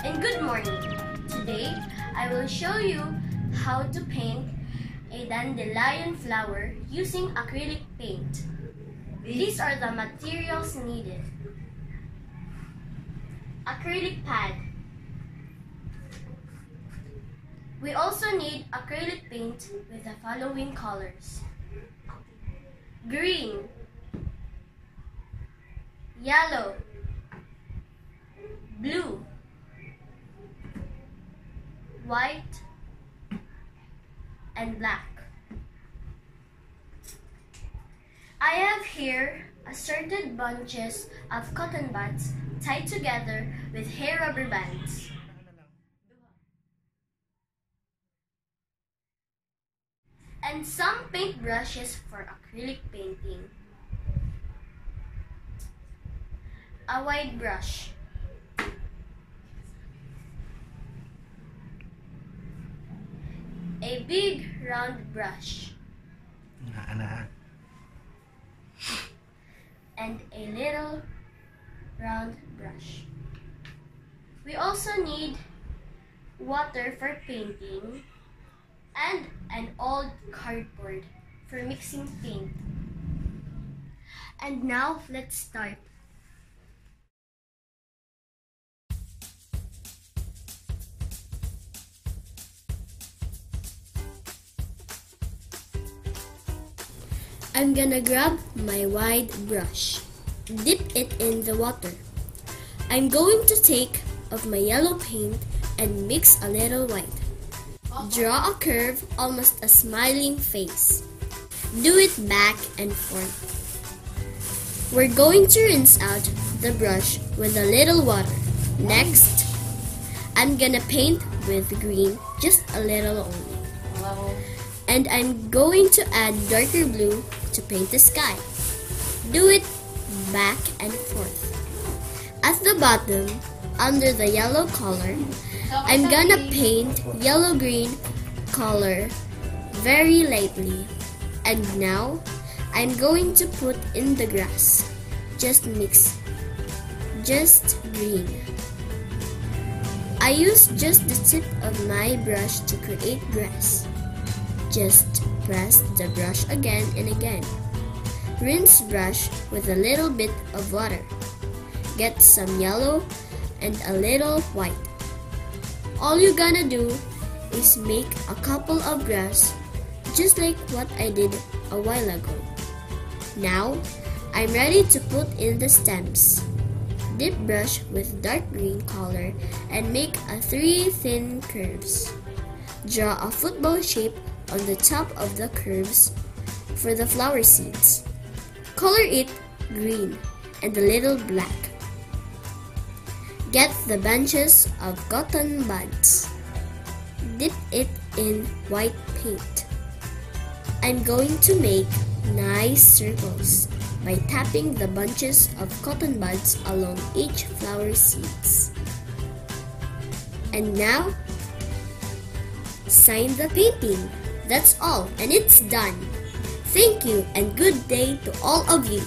and good morning. Today, I will show you how to paint a dandelion flower using acrylic paint. These are the materials needed. Acrylic pad. We also need acrylic paint with the following colors: green, yellow, blue, white, and black. I have here assorted bunches of cotton buds tied together with hair rubber bands. And some paint brushes for acrylic painting. A wide brush. A big round brush. And a little round brush. We also need water for painting and an old cardboard for mixing paint. And now let's start. I'm gonna grab my wide brush, dip it in the water. I'm going to take off my yellow paint and mix a little white. Draw a curve, almost a smiling face. Do it back and forth. We're going to rinse out the brush with a little water. Next, I'm gonna paint with green, just a little only. And I'm going to add darker blue to paint the sky. Do it back and forth. At the bottom, under the yellow color, I'm gonna paint yellow-green color very lightly. And now, I'm going to put in the grass. Just mix. Just green. I use just the tip of my brush to create grass. Just press the brush again and again. Rinse brush with a little bit of water. Get some yellow and a little white. All you're gonna do is make a couple of grass, just like what I did a while ago. Now, I'm ready to put in the stems. Dip brush with dark green color and make a 3 thin curves. Draw a football shape on the top of the curves for the flower seeds. Color it green and a little black. Get the bunches of cotton buds. Dip it in white paint. I'm going to make nice circles by tapping the bunches of cotton buds along each flower seeds. And now, sign the painting. That's all, and it's done. Thank you and good day to all of you.